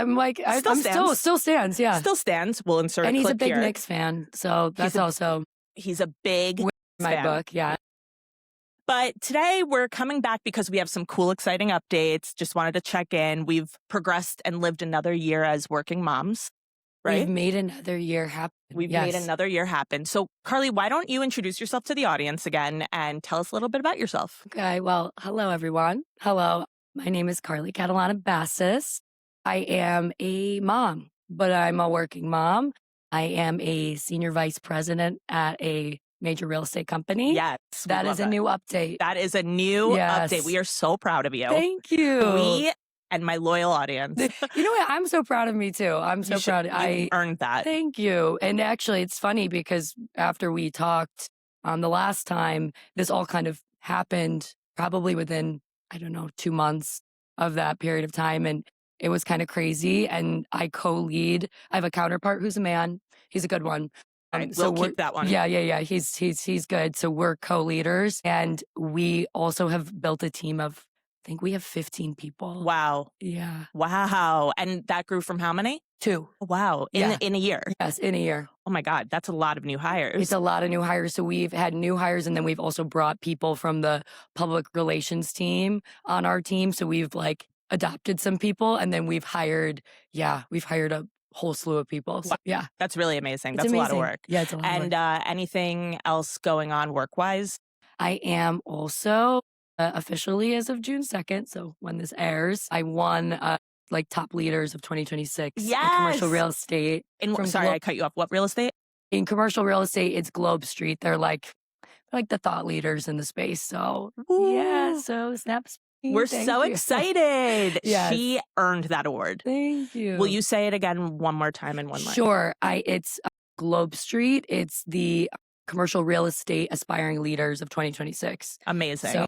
I'm like, Still stands. still stands. Yeah. Still stands. We'll insert And a he's clip a big here. Knicks fan. So that's He's a big my fan. book. Yeah. But today we're coming back because we have some cool, exciting updates. Just wanted to check in. We've progressed and lived another year as working moms, right? We've made another year happen. We've made another year happen. So, Carly, why don't you introduce yourself to the audience again and tell us a little bit about yourself? Okay. Well, hello, everyone. Hello. My name is Carly Catalana Bassis. I am a mom, but I'm a working mom. I am a senior vice president at a major real estate company. Yes. That is a new update. That is a new update. We are so proud of you. Thank you. We and my loyal audience. You know what? I'm so proud of me too. I'm so proud. I earned that. Thank you. And actually, it's funny because after we talked the last time, this all kind of happened probably within, 2 months of that period of time. And it was kind of crazy. And I co-lead. I have a counterpart who's a man. He's a good one. So we'll keep that one. Yeah. He's good. So we're co-leaders, and we also have built a team of, I think we have 15 people. Wow. Yeah. Wow. And that grew from how many? 2. Wow. In a year. Yes, in a year. Oh my God. That's a lot of new hires. It's a lot of new hires. So we've had new hires, and then we've also brought people from the public relations team on our team. So we've adopted some people, and then we've hired a whole slew of people. So, yeah. That's really amazing. It's That's amazing. a lot of work. Yeah, it's a lot of work. And anything else going on work-wise? I am also officially as of June 2nd. So when this airs, I won top leaders of 2026 in commercial real estate. Sorry, I cut you off. What real estate? In commercial real estate, it's Globe Street. They're like the thought leaders in the space. So so snaps. We're so excited. Yes. She earned that award. Thank you. Will you say it again one more time in one line? Sure. It's Globe Street. It's the commercial real estate aspiring leaders of 2026. Amazing. So,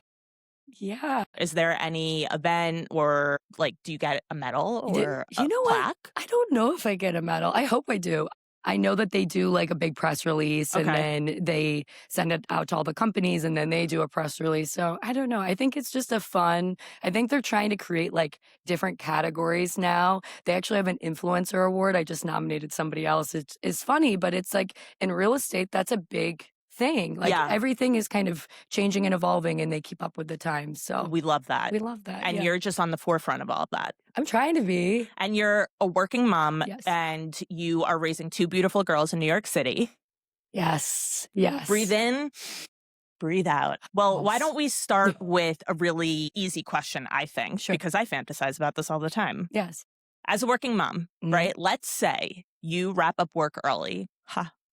yeah. Is there any event or do you get a medal or a plaque? What? I don't know if I get a medal. I hope I do. I know that they do a big press release, and then they send it out to all the companies, and then they do a press release. So I don't know. I think it's just I think they're trying to create different categories now. They actually have an influencer award. I just nominated somebody else. It's funny, but it's in real estate, that's a big thing. Everything is kind of changing and evolving, and they keep up with the times. So we love that. We love that. And you're just on the forefront of all of that. I'm trying to be. And you're a working mom, Yes. and you are raising 2 beautiful girls in New York City. Yes. Breathe in, breathe out. Well, why don't we start with a really easy question, I think, because I fantasize about this all the time. Yes. As a working mom, right? Let's say you wrap up work early.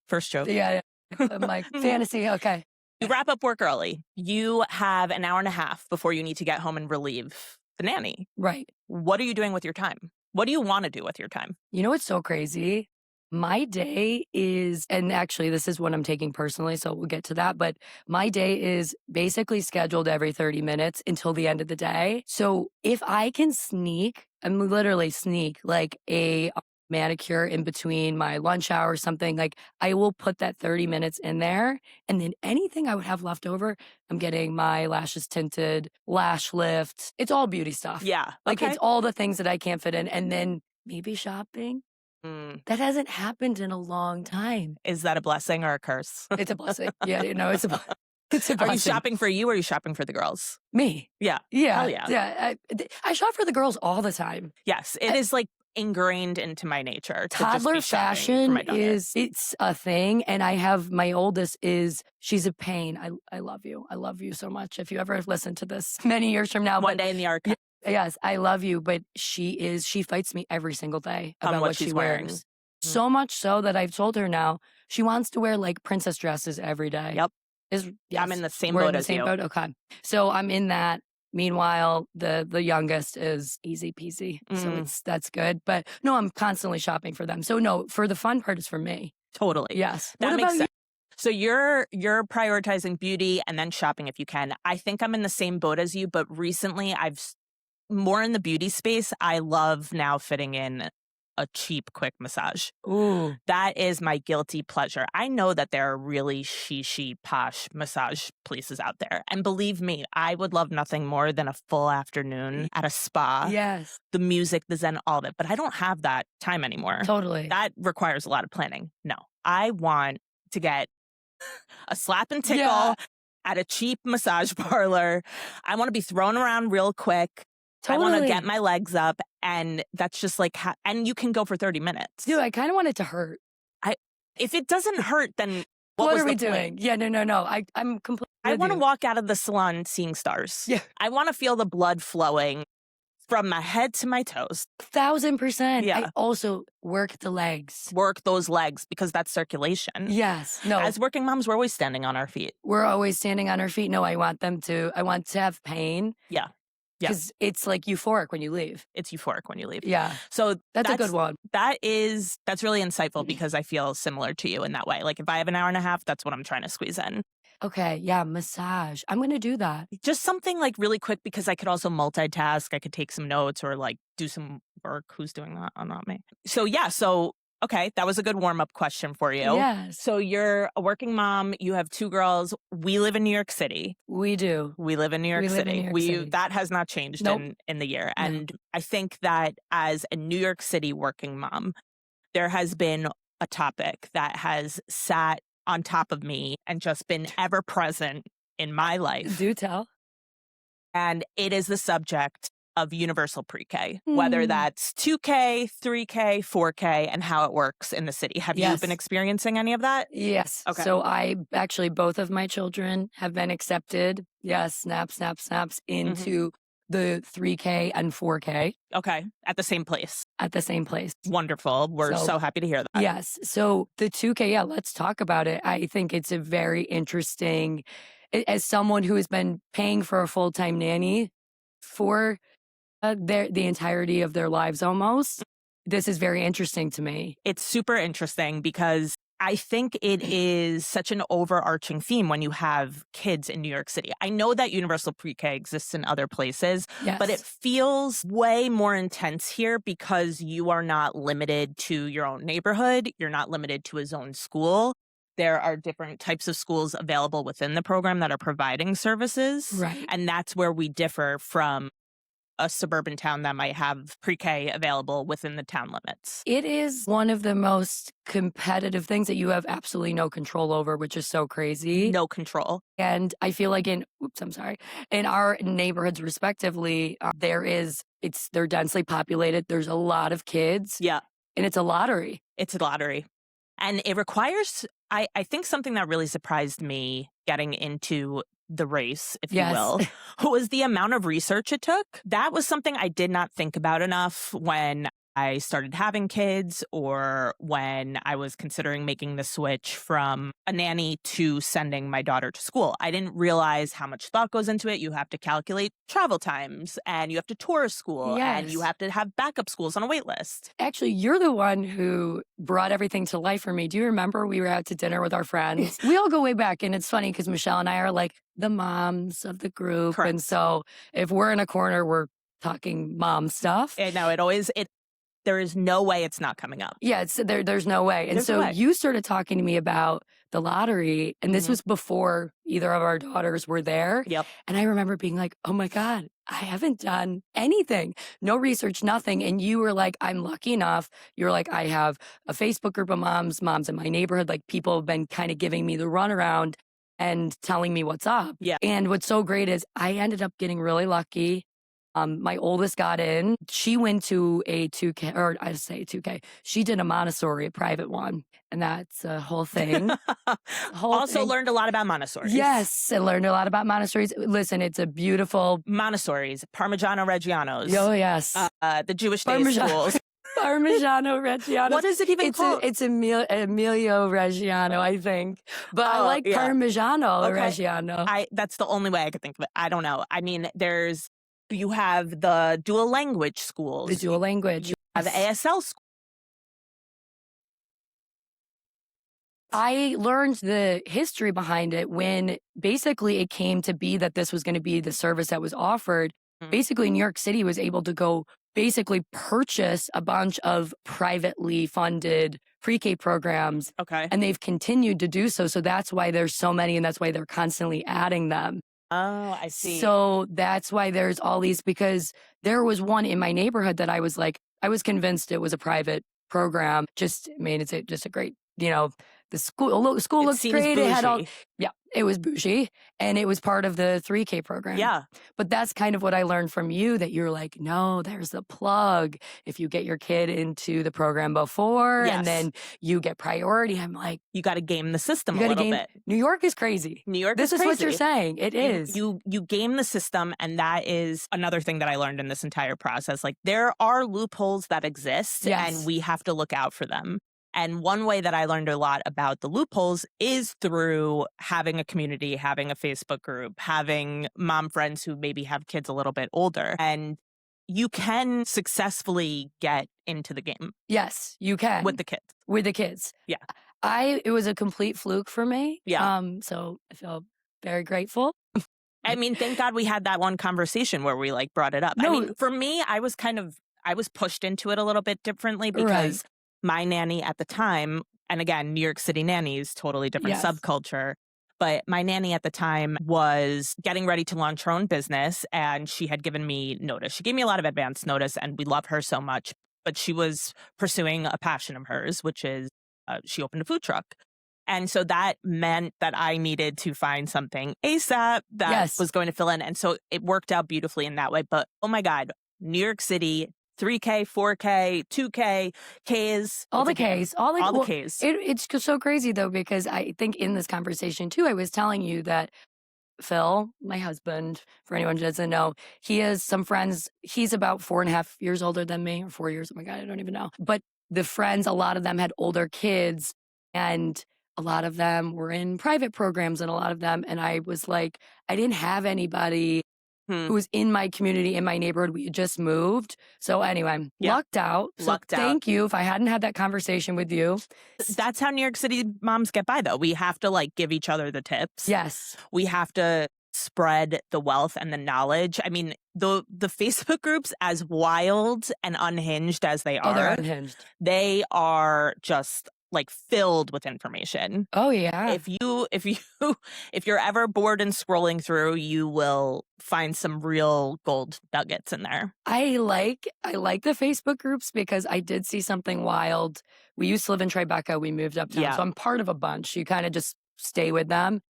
First joke. Yeah. I'm fantasy. Okay. You wrap up work early. You have an hour and a half before you need to get home and relieve the nanny. Right. What are you doing with your time? What do you want to do with your time? You know what's so crazy? My day is, and actually this is what I'm taking personally, so we'll get to that, but my day is basically scheduled every 30 minutes until the end of the day. So if I can literally sneak a manicure in between my lunch hour or something, I will put that 30 minutes in there, and then anything I would have left over, I'm getting my lashes tinted, lash lift. It's all beauty stuff. Yeah. It's all the things that I can't fit in, and then maybe shopping. That hasn't happened in a long time. Is that a blessing or a curse? It's a blessing. Yeah, it's a blessing. Are you shopping for you or are you shopping for the girls? Me. Yeah. Yeah. Hell yeah. Yeah. I shop for the girls all the time. Yes. It is ingrained into my nature. Toddler fashion it's a thing. And I have my oldest she's a pain. I love you. I love you so much. If you ever listen to this many years from now. One day in the archive. Yes, I love you. But she fights me every single day about what she wears. So much so that I've told her now she wants to wear princess dresses every day. Yep. Yes, I'm in the same boat as you. Boat? Okay. So I'm in that. Meanwhile, the youngest is easy peasy. So that's good. But no, I'm constantly shopping for them. So no, for the fun part is for me. Totally. Yes. That what makes about sense. So you're prioritizing beauty and then shopping if you can. I think I'm in the same boat as you, but recently I've more in the beauty space. I love now fitting in a cheap, quick massage. Ooh. That is my guilty pleasure. I know that there are really she posh massage places out there. And believe me, I would love nothing more than a full afternoon at a spa. Yes. The music, the zen, all of it. But I don't have that time anymore. Totally. That requires a lot of planning. No, I want to get a slap and tickle Yeah. at a cheap massage parlor. I want to be thrown around real quick. I want to Totally. get my legs up, and that's just like, and you can go for 30 minutes. Dude, I kind of want it to hurt. If it doesn't hurt, then What was are we the point? doing? Yeah, no. I'm completely. I with want to you. walk out of the salon seeing stars. Yeah. I want to feel the blood flowing from my head to my toes. 1,000%. Yeah. I also work the legs. Work those legs because that's circulation. Yes. No. As working moms, we're always standing on our feet. We're always standing on our feet. No, I want to have pain. Yeah. Because it's like euphoric when you leave. It's euphoric when you leave. Yeah. So That's a good one. That's really insightful because I feel similar to you in that way. Like if I have an hour and a half, that's what I'm trying to squeeze in. Okay. Yeah. Massage. I'm going to do that. Just something like really quick because I could also multitask. I could take some notes or like do some work. Who's doing that? Oh, not me. So yeah. Okay, that was a good warm-up question for you. Yes. So you're a working mom. You have 2 girls. We live in New York City. We do. We live in New York We live in City. New York City. That has not changed Nope. in the year. No. And I think that as a New York City working mom, there has been a topic that has sat on top of me and just been ever present in my life. Do tell. And it is the subject of universal pre-K, whether that's 2K, 3K, 4K, and how it works in the city. Have you Yes. been experiencing any of that? Yes. Okay. So both of my children have been accepted. Yes. Snaps into the 3K and 4K Okay. At the same place. at the same place. Wonderful. We're So- so happy to hear that. Yes. So the 2K, yeah, let's talk about it. I think it's a very interesting, as someone who has been paying for a full-time nanny for the entirety of their lives almost, this is very interesting to me. It's super interesting because I think it is such an overarching theme when you have kids in New York City. I know that universal pre-K exists in other places, Yes. but it feels way more intense here because you are not limited to your own neighborhood. You're not limited to a zone school. There are different types of schools available within the program that are providing services. Right. And that's where we differ from a suburban town that might have pre-K available within the town limits. It is one of the most competitive things that you have absolutely no control over, which is so crazy. No control. And I feel like in our neighborhoods respectively, they're densely populated. There's a lot of kids. Yeah. And it's a lottery. It's a lottery. And it requires, I think something that really surprised me getting into the race, if Yes. you will, was the amount of research it took. That was something I did not think about enough when I started having kids or when I was considering making the switch from a nanny to sending my daughter to school. I didn't realize how much thought goes into it. You have to calculate travel times and you have to tour a school and Yes. you have to have backup schools on a wait list. Actually, you're the one who brought everything to life for me. Do you remember we were out to dinner with our friends? We all go way back, and it's funny because Michelle and I are like the moms of the group. Correct. And so if we're in a corner, we're talking mom stuff. And no, there is no way it's not coming up. Yeah, there's no way. And There's so no way. you started talking to me about the lottery, and this Mhm. was before either of our daughters were there. Yep. And I remember being like, oh my God, I haven't done anything, no research, nothing. And you were like, I'm lucky enough. You're like, I have a Facebook group of moms in my neighborhood. Like people have been kind of giving me the runaround and telling me what's up. Yeah. And what's so great is I ended up getting really lucky. My oldest got in. She went to a 2K, or I say 2K. She did a Montessori, a private one. And that's a whole thing. Also learned a lot about Montessori. Yes, I learned a lot about Montessori's. Listen, it's a beautiful. Montessori's, Parmigiano Reggianos. Oh, yes. The Jewish day Parmesan- schools. Parmigiano Reggiano. What is it even called? It's Emilio Reggiano, I think. But I Oh, like yeah. Parmigiano Okay. Reggiano. That's the only way I could think of it. I don't know. I mean, you have the dual language schools. The dual language. You have ASL schools. I learned the history behind it when basically it came to be that this was going to be the service that was offered. Mhm. Basically, New York City was able to go basically purchase a bunch of privately funded pre-K programs, Okay. and they've continued to do so. So that's why there's so many, and that's why they're constantly adding them. Oh, I see. So that's why there's all these, because there was one in my neighborhood that I was like, I was convinced it was a private program. Just, I mean, just a great, the school It looked seems great. It had all, bougie. yeah, it was bougie, and it was part of the 3K program. Yeah. But that's kind of what I learned from you, that you're like, no, there's the plug. If you get your kid into the program before Yes. and then you get priority, I'm like, You got to game the system you a got to little game. bit. New York is crazy. New York This is is what you're crazy. saying. It is. You game the system, and that is another thing that I learned in this entire process. Like, there are loopholes that exist, Yes. and we have to look out for them. And one way that I learned a lot about the loopholes is through having a community, having a Facebook group, having mom friends who maybe have kids a little bit older. And you can successfully get into the game Yes, you can. with the kids. With the kids. Yeah. It was a complete fluke for me. Yeah. So I feel very grateful. I mean, thank God we had that one conversation where we like brought it up. I No. mean, for me, I was pushed into it a little bit differently because my nanny at the time, and again, New York City nannies, totally different Yes. subculture. But my nanny at the time was getting ready to launch her own business, and she had given me notice. She gave me a lot of advance notice, and we love her so much. But she was pursuing a passion of hers, which is she opened a food truck. And so that meant that I needed to find something ASAP that Yes. was going to fill in. And so it worked out beautifully in that way. But oh my God, New York City, 3K, 4K, 2K, Ks. All the Ks. All the Ks. It's so crazy, though, because I think in this conversation, too, I was telling you that Phil, my husband, for anyone who doesn't know, he has some friends. He's about 4.5 years older than me, or 4 years. Oh my God, I don't even know. But the friends, a lot of them had older kids, and a lot of them were in private programs, and a lot of them. And I was like, I didn't have anybody who was in my community, in my neighborhood. We had just moved. So anyway, lucked out. So thank you. If I hadn't had that conversation with you. That's how New York City moms get by, though. We have to like give each other the tips. Yes. We have to spread the wealth and the knowledge. I mean, the Facebook groups, as wild and unhinged as they are, they're unhinged. They are just like filled with information. Oh yeah. If you're ever bored and scrolling through, you will find some real gold nuggets in there. I like the Facebook groups because I did see something wild. We used to live in Tribeca. We moved uptown. So I'm part of a bunch. You kind of just stay with them.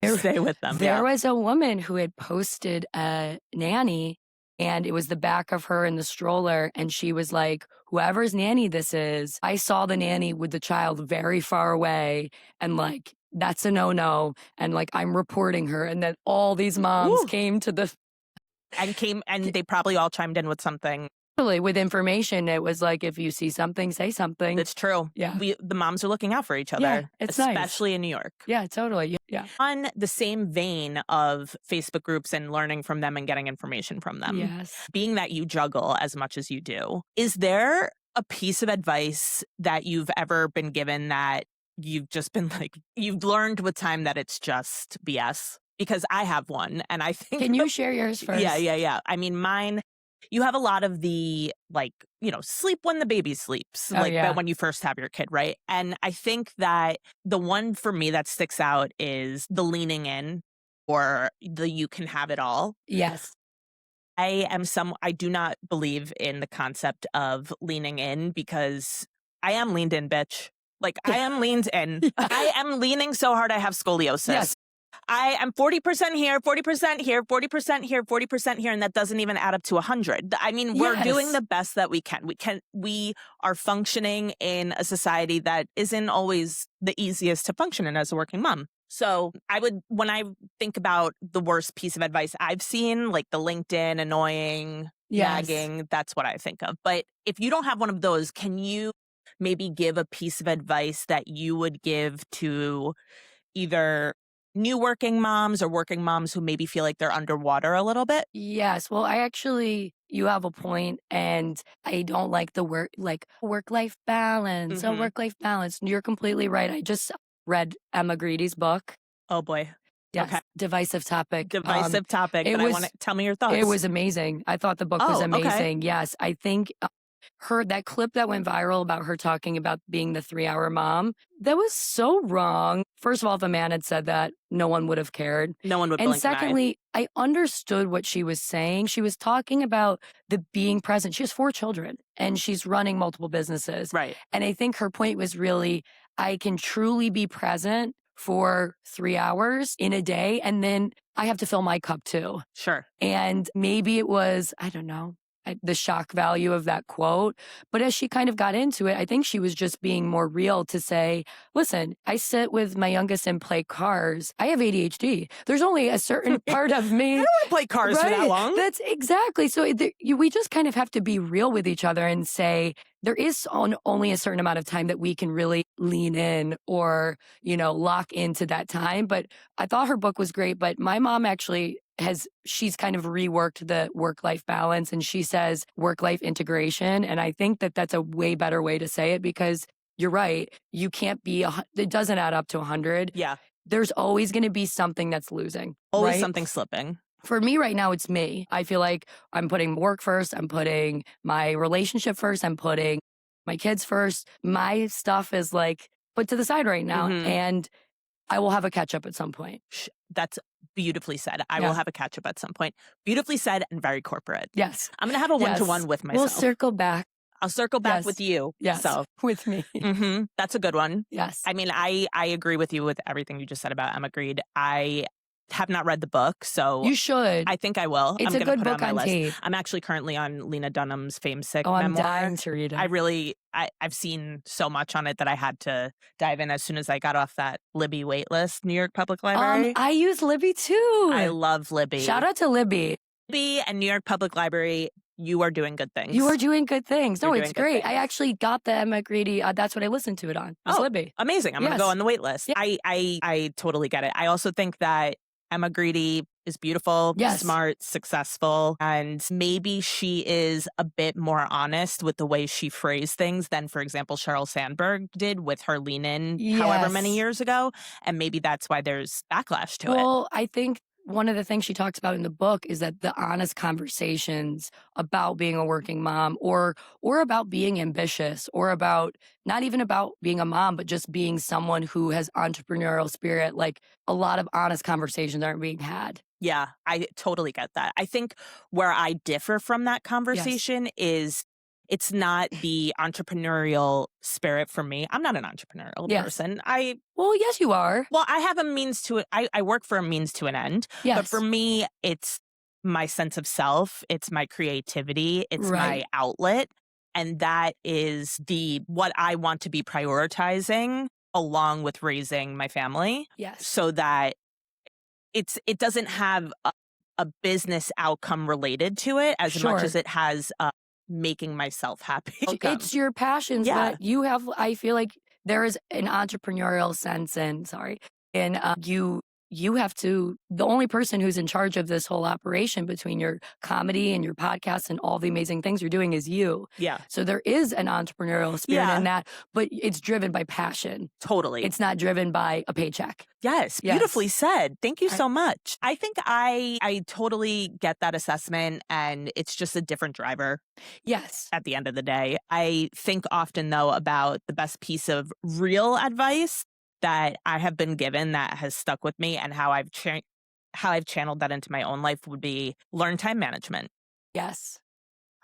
Stay with them. There was a woman who had posted a nanny, and it was the back of her in the stroller. And she was like, whoever's nanny this is, I saw the nanny with the child very far away. And like, that's a no-no. And like, I'm reporting her. And then all these moms came to the... And they probably all chimed in with something. With information. It was like, if you see something, say something. It's true. Yeah. The moms are looking out for each other. Yeah, it's especially in New York. Yeah, totally. Yeah. On the same vein of Facebook groups and learning from them and getting information from them. Yes. Being that you juggle as much as you do, is there a piece of advice that you've ever been given that you've just been like, you've learned with time that it's just BS? Because I have one, and I think... Can you share yours first? Yeah. I mean, mine... You have a lot of the, like, sleep when the baby sleeps, but when you first have your kid, right? And I think that the one for me that sticks out is the leaning in, or the you can have it all. Yes. I do not believe in the concept of leaning in, because I am leaned in, bitch. Like, I am leaned in. I am leaning so hard I have scoliosis. Yes. I am 40% here, 40% here, 40% here, 40% here, and that doesn't even add up to 100. I mean, we're doing the best that we can. We are functioning in a society that isn't always the easiest to function in as a working mom. So when I think about the worst piece of advice I've seen, like the LinkedIn annoying, nagging, that's what I think of. But if you don't have one of those, can you maybe give a piece of advice that you would give to either new working moms or working moms who maybe feel like they're underwater a little bit? Yes. Well, you have a point, and I don't like the work-life balance. So work-life balance. You're completely right. I just read Emma Greedy's book. Oh boy. Yes, Okay. divisive topic. Divisive topic, It but I was want to tell me your it thoughts. was amazing. I thought the book was Oh, okay. amazing. Yes, I think her that clip that went viral about her talking about being the 3-hour mom, that was so wrong. First of all, if a man had said that, no one would have cared. No one would And blink an eye. secondly, I understood what she was saying. She was talking about the being present. She has 4 children and she's running multiple businesses. Right. And I think her point was really, I can truly be present for 3 hours in a day, and then I have to fill my cup too. Sure. And maybe it was, I don't know, the shock value of that quote. But as she kind of got into it, I think she was just being more real to say, listen, I sit with my youngest and play cars. I have ADHD. There's only a certain part of me. I don't want to play cars for that long. That's exactly. So we just kind of have to be real with each other and say, there is only a certain amount of time that we can really lean in or, lock into that time. But I thought her book was great. But my mom actually she's kind of reworked the work-life balance, and she says work-life integration. And I think that that's a way better way to say it, because you're right. You can't it doesn't add up to 100. Yeah. There's always going to be something that's losing. Always right? something slipping. For me right now, it's me. I feel like I'm putting work first. I'm putting my relationship first. I'm putting my kids first. My stuff is like put to the side right now. Mhm. And I will have a catch up at some point. That's beautifully said. I Yeah. will have a catch up at some point. Beautifully said and very corporate. Yes. I'm going to have a one-to-one Yes. with We'll myself. circle back. I'll circle back Yes. with you. Yes. So, With me. that's a good one. Yes. I mean, I agree with you with everything you just said about Emma Grede. I have not read the book, so You should. I think I will. It's I'm a gonna good put it book on on my list. tape. I'm actually currently on Lena Dunham's Fame Sick Oh, I'm memoir. dying to read it. I've seen so much on it that I had to dive in as soon as I got off that Libby waitlist, New York Public Library. I use Libby too. I love Libby. Shout out to Libby. Libby and New York Public Library, you are doing good things. You are doing good things. No, You're it's doing good great. I things. actually got the Emma Grede. That's what I listened to it on. It was Oh, Libby. Amazing. I'm going to Yes. go on the wait list. Yeah. I totally get it. I also think that Emma Grede is beautiful, Yes. smart, successful, and maybe she is a bit more honest with the way she phrased things than, for example, Sheryl Sandberg did with her lean in however many Yes. years ago. And maybe that's why there's backlash to it. Well, I think one of the things she talks about in the book is that the honest conversations about being a working mom or about being ambitious or about not even about being a mom, but just being someone who has entrepreneurial spirit, like a lot of honest conversations aren't being had. Yeah, I totally get that. I think where I differ from that conversation is it's not the entrepreneurial spirit for me. I'm not an entrepreneurial Yes. person. Well, yes, you are. Well, I have a means to it. I work for a means to an end. Yes. But for me, it's my sense of self. It's my creativity. It's my Right. outlet. And that is what I want to be prioritizing along with raising my family Yes. so that it doesn't have a business outcome related to it as much Sure. as it has making myself happy. It's your passions, Yeah. but you have, I feel like there is an entrepreneurial sense and you have to, the only person who's in charge of this whole operation between your comedy and your podcast and all the amazing things you're doing is you. Yeah, So there is an entrepreneurial spirit Yeah. in that, but it's driven by passion. totally. It's not driven by a paycheck. Yes, Yes. beautifully said. Thank you I- so much. I think I totally get that assessment, and it's just a different driver Yes. at the end of the day. I think often, though, about the best piece of real advice that I have been given that has stuck with me and how I've channeled that into my own life would be learn time management. Yes.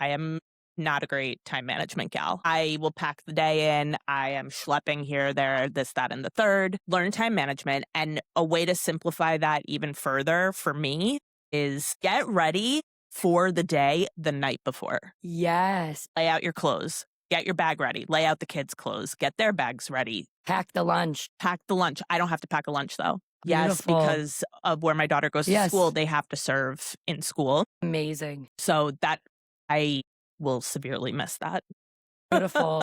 I am not a great time management gal. I will pack the day in. I am schlepping here, there, this, that, and the third. Learn time management. And a way to simplify that even further for me is get ready for the day the night before. Yes. Lay out your clothes. Get your bag ready. Lay out the kids' clothes. Get their bags ready. Pack the lunch. Pack the lunch. I don't have to pack a lunch, though. Yes, Beautiful. because of where my daughter goes to Yes. school, they have to serve in school. Amazing. So that I will severely miss that. Beautiful.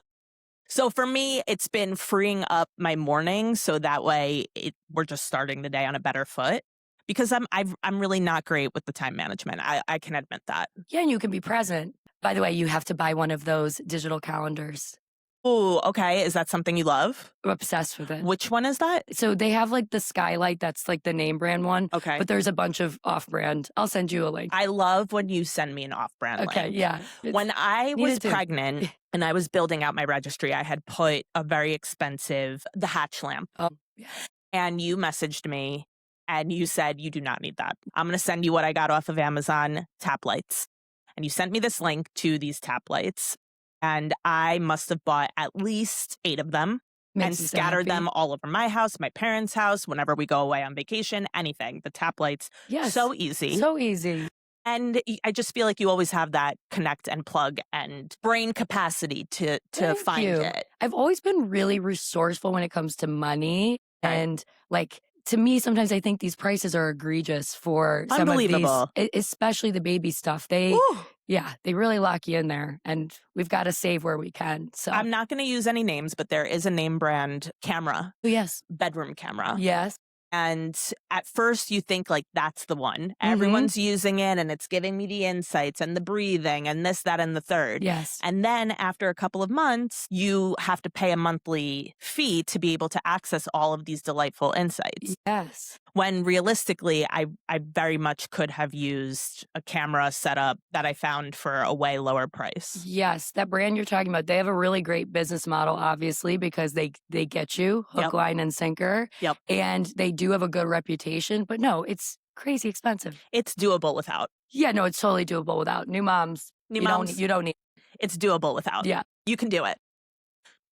So for me, it's been freeing up my morning so that way we're just starting the day on a better foot because I'm really not great with the time management. I can admit that. Yeah, and you can be present. By the way, you have to buy one of those digital calendars. Oh, okay. Is that something you love? I'm obsessed with it. Which one is that? So they have like the Skylight, that's like the name brand one. Okay. But there's a bunch of off brand. I'll send you a link. I love when you send me an off-brand Okay, link. yeah. When I was needed to. pregnant and I was building out my registry, I had put a very expensive, the Hatch lamp. Oh, yeah. And you messaged me and you said, you do not need that. I'm going to send you what I got off of Amazon, tap lights. And you sent me this link to these tap lights. And I must have bought at least 8 of them Makes and you so scattered happy. them all over my house, my parents' house, whenever we go away on vacation, anything. The tap lights, Yes. so easy. So easy. And I just feel like you always have that connect and plug and brain capacity to Thank find you. it. I've always been really resourceful when it comes to money. Okay. And like, to me, sometimes I think these prices are egregious for some of these, Unbelievable. especially the baby stuff. Ooh. Yeah, they really lock you in there, and we've got to save where we can. So I'm not going to use any names, but there is a name brand camera, yes, bedroom camera. yes, And at first you think like that's the one. Everyone's using it and it's giving me the insights and the breathing and this, that, and the third. yes. And then after a couple of months, you have to pay a monthly fee to be able to access all of these delightful insights. Yes. When realistically, I very much could have used a camera setup that I found for a way lower price. Yes, that brand you're talking about, they have a really great business model, obviously, because they get you hook, Yep. line, and sinker. Yep. And they do have a good reputation, but no, it's crazy expensive. It's doable without. Yeah, no, it's totally doable without. New moms, you don't need. It's doable without. Yeah. You can do it.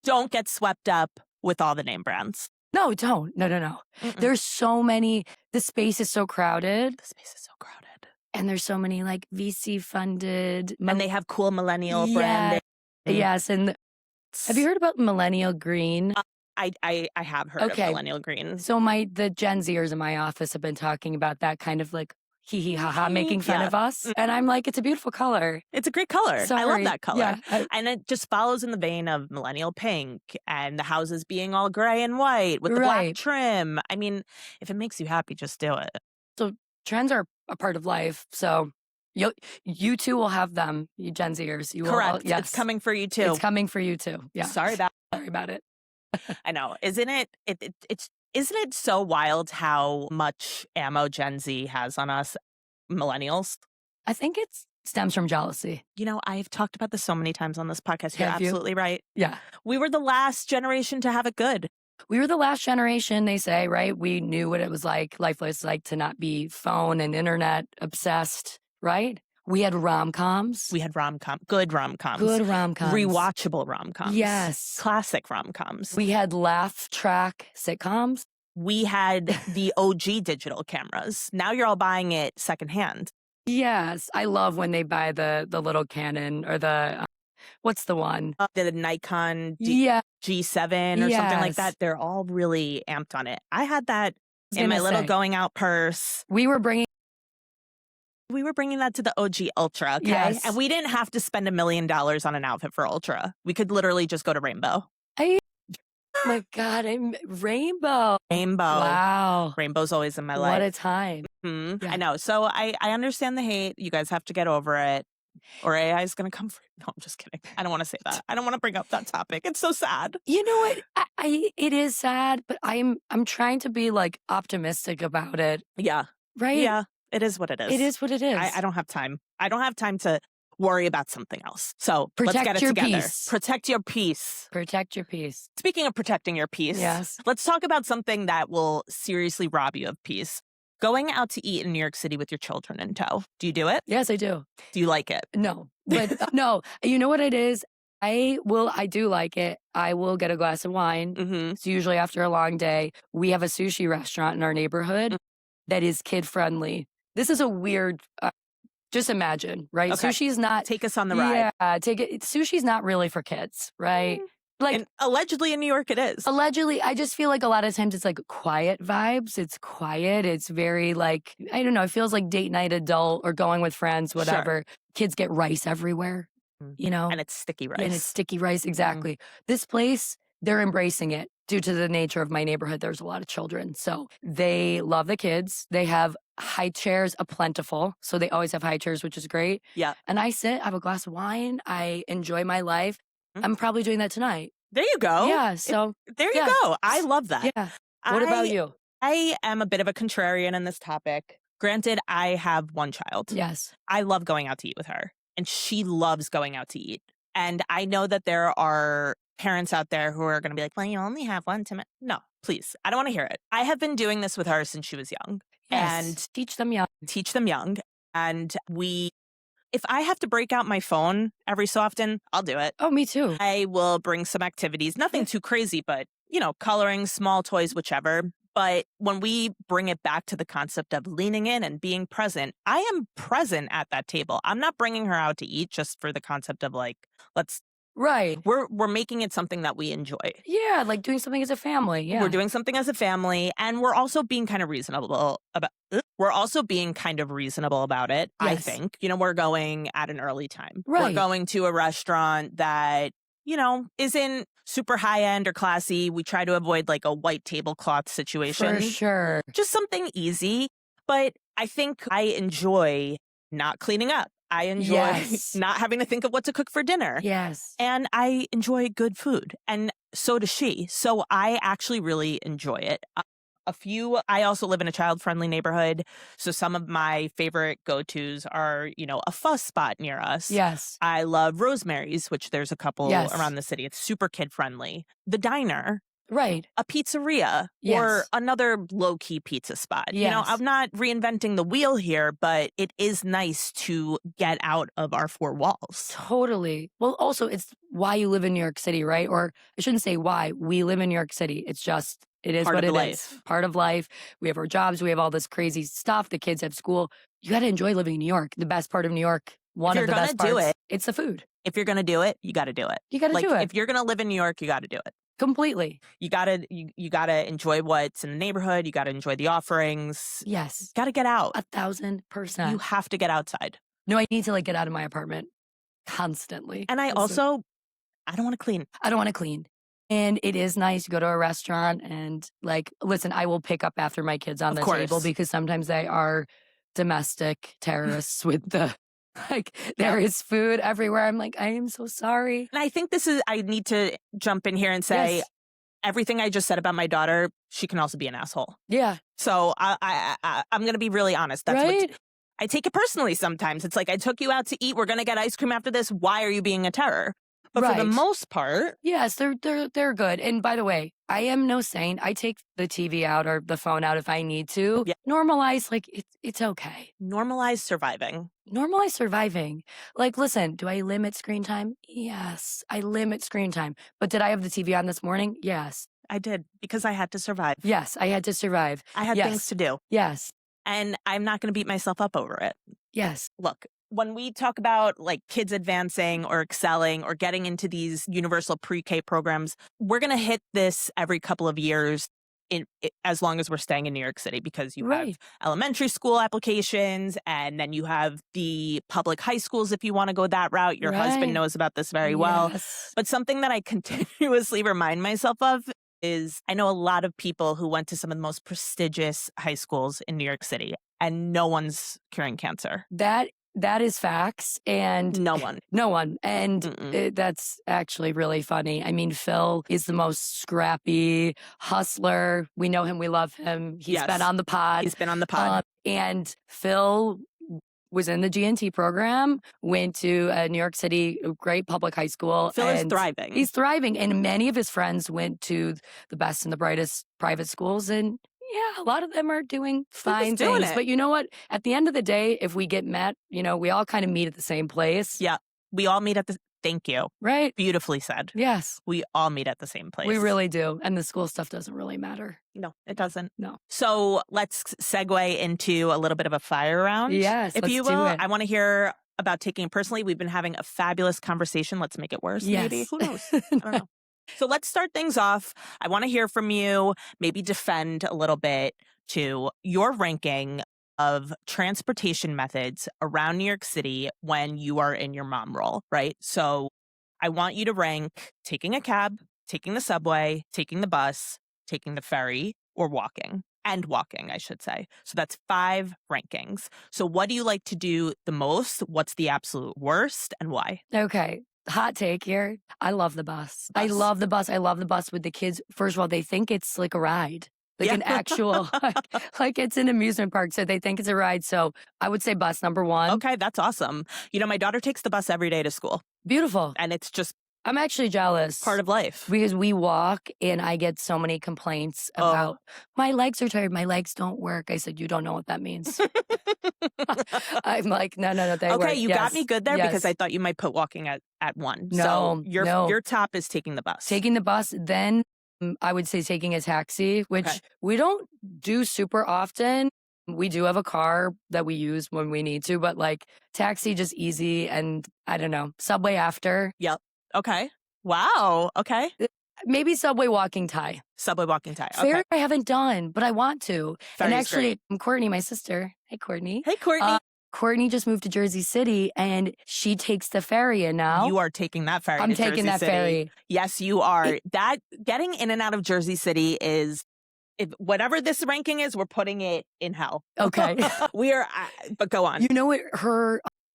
Don't get swept up with all the name brands. No, don't. No. Mm-mm. There's so many. The space is so crowded. The space is so crowded. And there's so many like VC funded. And they have cool millennial Yeah. branding. Yes. And have you heard about millennial green? I have heard of Okay. millennial green. So the Gen Zers in my office have been talking about that, kind of like hee hee ha ha, making fun Yeah. of us. And I'm like, it's a beautiful color. It's a great color. I love Sorry. that color. Yeah, And it just follows in the vein of millennial pink and the houses being all gray and white with the black Right. trim. I mean, if it makes you happy, just do it. Trends are a part of life. So you too will have them, you Gen Zers. You Correct. will. Yes. It's coming for you too. It's coming for you too. Yeah. Sorry about Sorry about it. I know. Isn't it so wild how much ammo Gen Z has on us millennials? I think it stems from jealousy. You know, I've talked about this so many times on this podcast. You're Have you? absolutely right. Yeah. We were the last generation to have it good. We were the last generation, they say, right? We knew what it was like, life was like to not be phone and internet obsessed, right? We had rom-coms. We had good rom-coms. Good rom-coms. Rewatchable rom-coms. Yes. Classic rom-coms. We had laugh track sitcoms. We had the OG digital cameras. Now you're all buying it secondhand. Yes. I love when they buy the little Canon or the, what's the one? The Nikon Yeah. G7 or something like Yes. that. They're all really amped on it. I had that was in my gonna little say. going out purse. We were bringing, We were bringing that to the OG Ultra, okay? Yes. And we didn't have to spend $1 million on an outfit for Ultra. We could literally just go to Rainbow. oh my God, Rainbow. Rainbow. Wow. Rainbow's always in my What life. a time. Mhm. Yeah. I know. So I understand the hate. You guys have to get over it. Or AI is going to come for you. No, I'm just kidding. I don't want to say that. I don't want to bring up that topic. It's so sad. You know what? It is sad, but I'm trying to be like optimistic about it, Yeah. right? Yeah. It is what it is. It is what it is. I don't have time. I don't have time to worry about something else. So let's Protect get it your together. peace. Protect your peace. Protect your peace. Speaking of protecting your peace, Yes. let's talk about something that will seriously rob you of peace. Going out to eat in New York City with your children in tow. Do you do it? Yes, I do. Do you like it? No, but no, you know what it is? I do like it. I will get a glass of wine. Mm-hmm. It's usually after a long day. We have a sushi restaurant in our neighborhood that is kid friendly. This is a weird, just imagine, right? Okay. Sushi's not. Take us on the ride. Yeah, take it. Sushi's not really for kids, right? Like, And allegedly in New York it is. allegedly, I just feel like a lot of times it's like quiet vibes. It's quiet. It's very like, I don't know, it feels like date night adult or going with friends, whatever. Kids get rice everywhere, you know? And it's sticky rice. And it's sticky rice, exactly. This place, they're embracing it due to the nature of my neighborhood. There's a lot of children. So they love the kids. They have high chairs plentiful. So they always have high chairs, which is great. Yeah. And I sit, I have a glass of wine. I enjoy my life. I'm probably doing that tonight. There you go. Yeah, so There you yeah. go. I love that. Yeah. What about I you? I am a bit of a contrarian in this topic. Granted, I have one child. Yes. I love going out to eat with her, and she loves going out to eat. And I know that there are parents out there who are going to be like, well, you only have one to. No, please. I don't want to hear it. I have been doing this with her since she was young and Yes. Teach them young. teach them young. And if I have to break out my phone every so often, I'll do it. Oh, me too. I will bring some activities, nothing too crazy, but, coloring, small toys, whichever. But when we bring it back to the concept of leaning in and being present, I am present at that table. I'm not bringing her out to eat just for the concept of like, Right. we're making it something that we enjoy. Yeah, like doing something as a family. Yeah. We're doing something as a family, and we're also being kind of reasonable about it. I Yes. think. We're going at an early time. We're Right. going to a restaurant that, isn't super high end or classy. We try to avoid like a white tablecloth situation. For sure. Just something easy. But I think I enjoy not cleaning up. I enjoy Yes. not having to think of what to cook for dinner. Yes. And I enjoy good food. And so does she. So I actually really enjoy it. I also live in a child-friendly neighborhood. So some of my favorite go-tos are, a fuss spot near us. Yes. I love Rosemary's, which there's a couple Yes. around the city. It's super kid-friendly. The diner, Right. a pizzeria, or Yes. another low-key pizza spot. Yes. I'm not reinventing the wheel here, but it is nice to get out of our four walls. Totally. Well, also, it's why you live in New York City, right? Or I shouldn't say why. We live in New York City. It's just, it is Part what of it the is. life. Part of life. We have our jobs. We have all this crazy stuff. The kids have school. You got to enjoy living in New York. The best part of New York, one of the best do parts, it, it's the food. If you're going to do it, you got to do it. You got to do it. If you're going to live in New York, you got to do it. Completely. You gotta enjoy what's in the neighborhood. You gotta enjoy the offerings. Yes. Gotta get out. 1,000%. You have to get outside. No, I need to like get out of my apartment constantly. And I don't want to clean. I don't want to clean. And it is nice to go to a restaurant and like, listen, I will pick up after my kids on Of the course. table because sometimes they are domestic terrorists with the like there is food everywhere. I'm like, I am so sorry. And I think I need to jump in here and say Yes. everything I just said about my daughter, she can also be an asshole. Yeah. So I'm going to be really honest. That's right? I take it personally sometimes. It's like, I took you out to eat. We're going to get ice cream after this. Why are you being a terror? But for the Right. most part, Yes, they're good. And by the way, I am no saint. I take the TV out or the phone out if I need to. Yeah. Normalize, like it's okay. normalize surviving. Normalize surviving. Like, listen, do I limit screen time? Yes, I limit screen time. But did I have the TV on this morning? Yes. I did, because I had to survive. Yes, I had to survive. I had Yes. things to do. Yes. And I'm not going to beat myself up over it. Yes. Look, when we talk about like kids advancing or excelling or getting into these universal pre-K programs, we're going to hit this every couple of years as long as we're staying in New York City, because you Right. have elementary school applications, and then you have the public high schools if you want to go that route. Your Right. husband knows about this very well. Yes. But something that I continuously remind myself of is I know a lot of people who went to some of the most prestigious high schools in New York City, and no one's curing cancer. That is facts. And No one. no one. And Mm-mm. that's actually really funny. I mean, Phil is the most scrappy hustler. We know him. We love him. He's Yes. been on the pod. He's been on the pod. And Phil was in the GNT program, went to New York City, a great public high school. Phil is and thriving. He's thriving. And many of his friends went to the best and the brightest private schools. And yeah, a lot of them are doing fine doing things. it. But you know what? At the end of the day, if we get met, we all kind of meet at the same place. Yeah. We all meet at the... Thank you. Right? Beautifully said. Yes. We all meet at the same place. We really do. And the school stuff doesn't really matter. No, it doesn't. No. So let's segue into a little bit of a fire round. Yes, if let's you do will. it. I want to hear about taking it personally. We've been having a fabulous conversation. Let's make it worse, maybe. Yes. Who knows? I don't know. So let's start things off. I want to hear from you, maybe defend a little bit to your ranking of transportation methods around New York City when you are in your mom role, right? So I want you to rank taking a cab, taking the subway, taking the bus, taking the ferry, or walking. And walking, I should say. So that's 5 rankings. So what do you like to do the most? What's the absolute worst, and why? Okay. Hot take here. I love the bus. I Bus. love the bus. I love the bus with the kids. First of all, they think it's like a ride. Like Yeah. an actual, like it's an amusement park. So they think it's a ride. So I would say bus number one. Okay, that's awesome. You know, my daughter takes the bus every day to school, Beautiful. and it's just I'm actually jealous. part of life. Because we walk and I get so many complaints about my legs are tired. My legs don't work. I said, you don't know what that means. I'm like, no, they work. Okay, you got me good there because I yes. thought you might put walking at one. No, so no. your top is taking the bus. Taking the bus, then I would say taking a taxi, which Okay. we don't do super often. We do have a car that we use when we need to, but like taxi, just easy. And I don't know, subway after. Yep. Okay. Wow. Okay. Maybe subway walking tie. Subway walking tie. Okay. Fair I haven't done, but I want to. Ferry's and actually, great. Courtney, my sister. Hey, Courtney. Hey, Courtney. Courtney just moved to Jersey City and she takes the ferry and now. You are taking that ferry. I'm to taking Jersey that City. ferry. Yes, you are. That getting in and out of Jersey City is, if whatever this ranking is, we're putting it in hell. Okay. We are, but go on. You know what?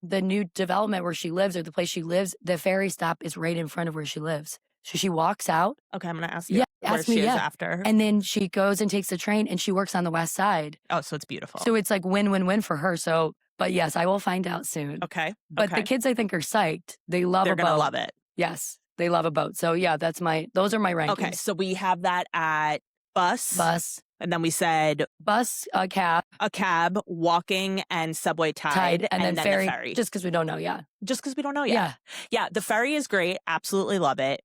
The new development where she lives or the place she lives, the ferry stop is right in front of where she lives. So she walks out. Okay, I'm going to ask you Yeah, where ask me, she is yeah. after. And then she goes and takes the train and she works on the west side. Oh, so it's beautiful. So it's like win-win-win for her. So, but yes, I will find out soon. Okay. But the kids, I think, are psyched. They love They're a boat. going to love it. Yes, they love a boat. So yeah, those are my rankings. Okay, so we have that at bus. And then we said bus, a cab, walking, and subway tide. And then the ferry. ferry. Just because we don't know yet. Just because we don't know yet. Yeah, the ferry is great. Absolutely love it.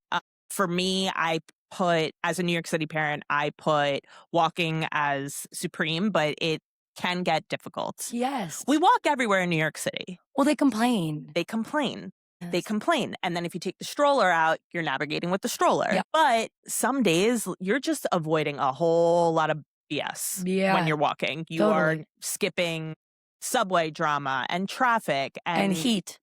For me, as a New York City parent, I put walking as supreme, but it can get difficult. Yes. We walk everywhere in New York City. Well, they complain. Yes. They complain. And then if you take the stroller out, you're navigating with the stroller. Yeah. But some days you're just avoiding a whole lot of BS when you're walking. You are skipping subway drama and traffic and heat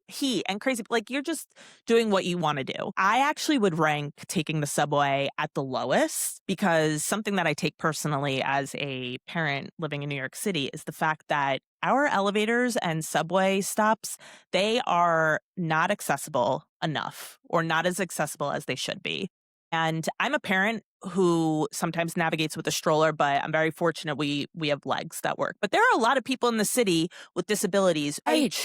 and crazy. Like you're just doing what you want to do. I actually would rank taking the subway at the lowest because something that I take personally as a parent living in New York City is the fact that our elevators and subway stops, they are not accessible enough or not as accessible as they should be. And I'm a parent who sometimes navigates with a stroller, but I'm very fortunate we have legs that work. But there are a lot of people in the city with disabilities. Right.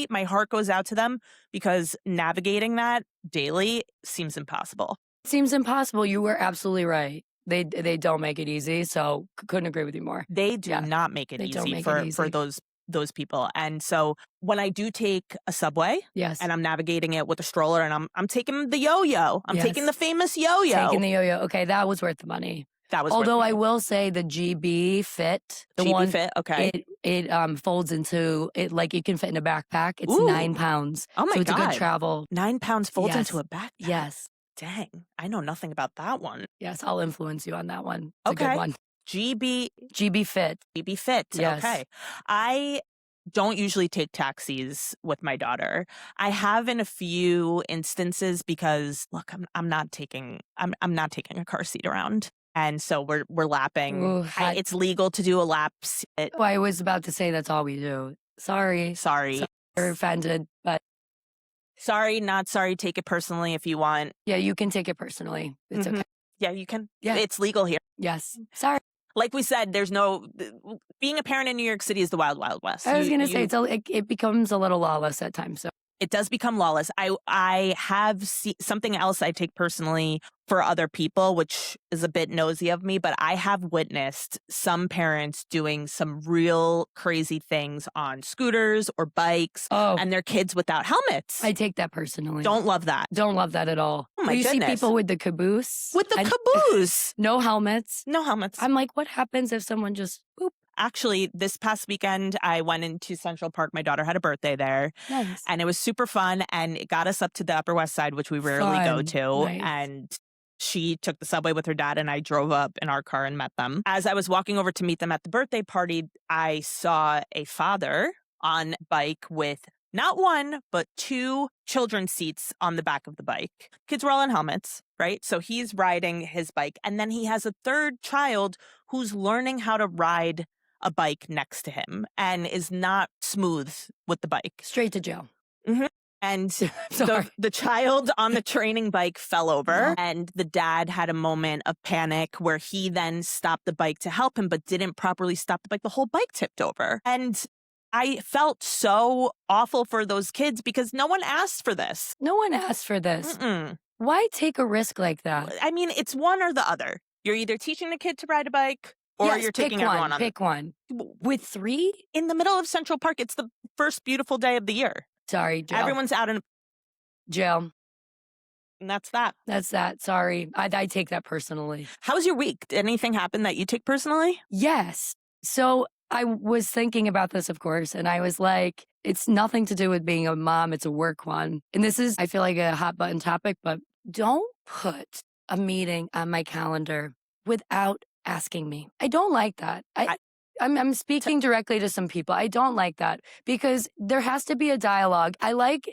My heart goes out to them because navigating that daily seems impossible. It seems impossible. You were absolutely right. They don't make it easy, so couldn't agree with you more. They do not make it easy for those people. And so when I do take a subway and I'm navigating it with a stroller and I'm taking the yo-yo. I'm taking the famous yo-yo. Taking the yo-yo. Okay, that was worth the money. Although I will say the GB Fit, Fit, okay. It folds into it like you can fit in a backpack. It's 9 pounds. Oh my so it's God. a good travel. 9 pounds folds into a backpack. Yes. Dang, I know nothing about that one. Yes, I'll influence you on that one. It's a good one. GB Fit. GB Fit. Yes. Okay. I don't usually take taxis with my daughter. I have in a few instances because look, I'm not taking a car seat around. And so we're lapping. Ooh, it's legal to do a lap. I was about to say that's all we do. Sorry. You're offended, but sorry, not sorry. Take it personally if you want. Yeah, you can take it personally. It's okay. Yeah, you can. Yeah. It's legal here. Yes. Sorry. Like we said, being a parent in New York City is the wild, wild west. I was going to say, it becomes a little lawless at times. So it does become lawless. I have something else I take personally for other people, which is a bit nosy of me, but I have witnessed some parents doing some real crazy things on scooters or bikes and their kids without helmets. I take that personally. Don't love that. Don't love that at all. Oh my goodness. You see people with the caboose. No helmets. No helmets. I'm like, what happens if someone just boop? Actually, this past weekend, I went into Central Park. My daughter had a birthday there. Nice. And it was super fun. And it got us up to the Upper West Side, which we rarely go to. Nice. And she took the subway with her dad, and I drove up in our car and met them. As I was walking over to meet them at the birthday party, I saw a father on a bike with not one, but 2 children's seats on the back of the bike. Kids were all in helmets, right? So he's riding his bike. And then he has a 3rd child who's learning how to ride a bike next to him and is not smooth with the bike. Straight to jail. Mm-hmm. And Sorry. the child on the training bike fell over, and the dad had a moment of panic where he then stopped the bike to help him, but didn't properly stop the bike. The whole bike tipped over. And I felt so awful for those kids because no one asked for this. No one asked for this. Why take a risk like that? I mean, it's one or the other. You're either teaching the kid to ride a bike or Yes, you're taking everyone on. Pick one. With 3? In the middle of Central Park, it's the first beautiful day of the year. Sorry, Jill. Everyone's out in Jill. And that's that. That's that. Sorry. I take that personally. How's your week? Did anything happen that you take personally? Yes. So I was thinking about this, of course, and I was like, it's nothing to do with being a mom. It's a work one. And this is, I feel like, a hot button topic, but don't put a meeting on my calendar without asking me. I don't like that. I'm speaking directly to some people. I don't like that because there has to be a dialogue.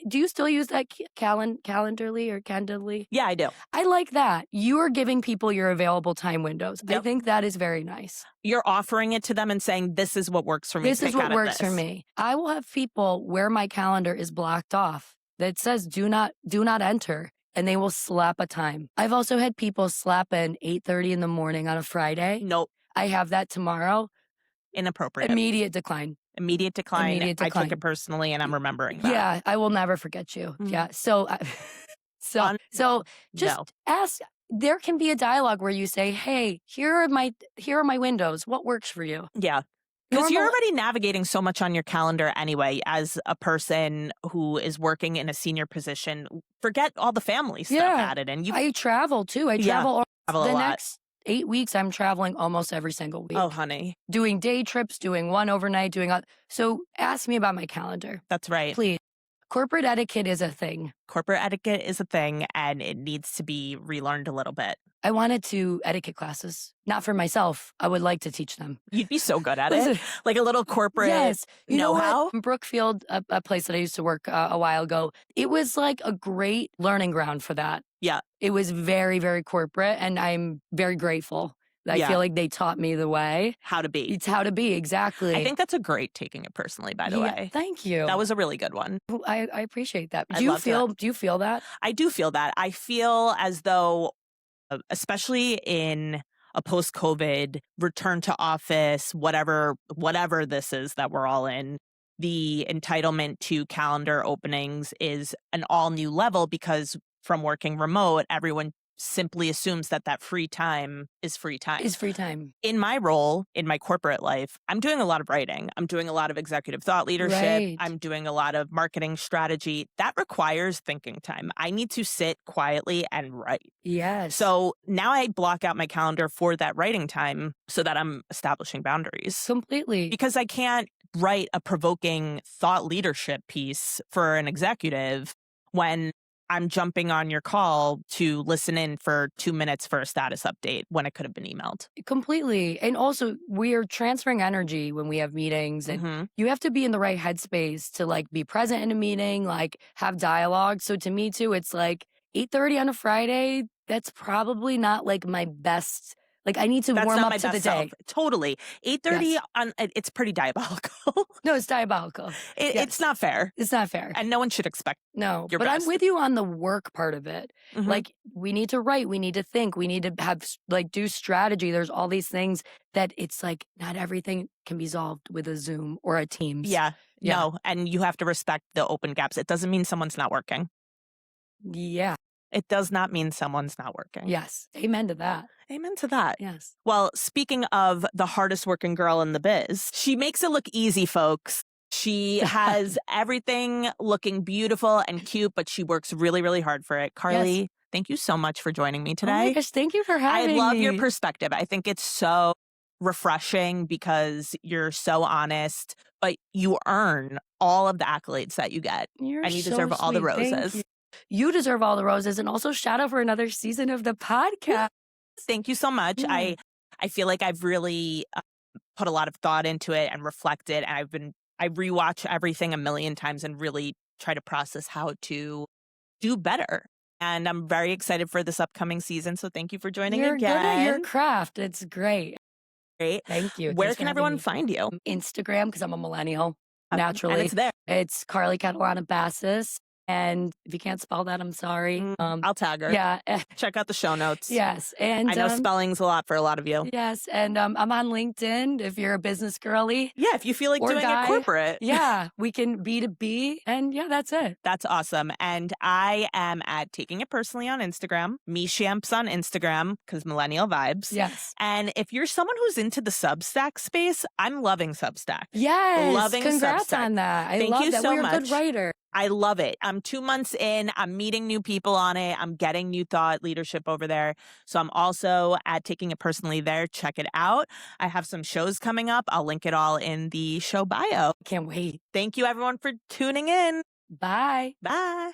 Do you still use that Calendarly or Candidly? Yeah, I do. I like that. You are giving people your available time windows. Yep. I think that is very nice. You're offering it to them and saying, this is what works for me. This is what works for me. I will have people where my calendar is blocked off that says do not enter. And they will slap a time. I've also had people slap in 8:30 in the morning on a Friday. Nope. I have that tomorrow. Inappropriate. Immediate decline. Immediate decline. Immediate decline. I took it personally and I'm remembering that. Yeah, I will never forget you. Yeah. So just ask. There can be a dialogue where you say, hey, here are my windows. What works for you? Yeah. Because you're already navigating so much on your calendar anyway, as a person who is working in a senior position. Forget all the family stuff added in. I travel too. I travel a the lot. Next 8 weeks. I'm traveling almost every single week. Oh, honey. Doing day trips, doing one overnight, so ask me about my calendar. That's right. Please. Corporate etiquette is a thing. Corporate etiquette is a thing, and it needs to be relearned a little bit. I wanted to etiquette classes, not for myself. I would like to teach them. You'd be so good at it. Like a little corporate know-how. In Brookfield, a place that I used to work a while ago, it was like a great learning ground for that. Yeah. It was very, very corporate, and I'm very grateful. I feel like they taught me the way. How to be. It's how to be, exactly. I think that's a great taking it personally, by the way. Thank you. That was a really good one. I appreciate that. Do you feel that? I do feel that. I feel as though, especially in a post-COVID return to office, whatever this is that we're all in, the entitlement to calendar openings is an all new level because from working remote, everyone simply assumes that free time is free time. Is free time. In my role, in my corporate life, I'm doing a lot of writing. I'm doing a lot of executive thought leadership. Right. I'm doing a lot of marketing strategy. That requires thinking time. I need to sit quietly and write. Yes. So now I block out my calendar for that writing time so that I'm establishing boundaries. Completely. Because I can't write a provoking thought leadership piece for an executive when I'm jumping on your call to listen in for 2 minutes for a status update when it could have been emailed. Completely. And also, we are transferring energy when we have meetings, and you have to be in the right headspace to be present in a meeting, have dialogue. So to me too, it's 8:30 on a Friday. That's probably not my best. I need to warm up to the day. Totally. 8:30 on it's pretty diabolical. No, it's diabolical. It's not fair. It's not fair. And no one should expect No, your but best. I'm with you on the work part of it. We need to write, we need to think, we need to have do strategy. There's all these things that it's not everything can be solved with a Zoom or a Teams. Yeah. No, and you have to respect the open gaps. It doesn't mean someone's not working. Yeah. It does not mean someone's not working. Yes. Amen to that. Amen to that. Yes. Well, speaking of the hardest working girl in the biz, she makes it look easy, folks. She has everything looking beautiful and cute, but she works really, really hard for it. Carly, thank you so much for joining me today. Oh my gosh, thank you for having me. I love your perspective. I think it's so refreshing because you're so honest, but you earn all of the accolades that you get. You deserve all the roses. You deserve all the roses, and also shout out for another season of the podcast. Thank you so much. I feel like I've really put a lot of thought into it and reflected, and I rewatch everything a million times and really try to process how to do better. And I'm very excited for this upcoming season. So thank you for joining You're again. Good at your craft. It's great. Great. Thank you. Where can everyone find you? Instagram, because I'm a millennial, naturally. And it's there. It's Carly Catalana Bassis. And if you can't spell that, I'm sorry. I'll tag her. Yeah. Check out the show notes. Yes. And I know spelling's a lot for a lot of you. yes. And I'm on LinkedIn if you're a business girly. Yeah, if you feel like or doing guy. it corporate. Yeah, we can B2B. And yeah, that's it. That's awesome. And I am at Taking It Personally on Instagram, Mishamps on Instagram, because millennial vibes. Yes. And if you're someone who's into the Substack space, I'm loving Substack. Yes. Loving Congrats Substack. on that. I Thank love you that. so We're a much. good writer. I love it. I'm 2 months in. I'm meeting new people on it. I'm getting new thought leadership over there. So I'm also at Taking It Personally there. Check it out. I have some shows coming up. I'll link it all in the show bio. Can't wait. Thank you, everyone, for tuning in. Bye. Bye.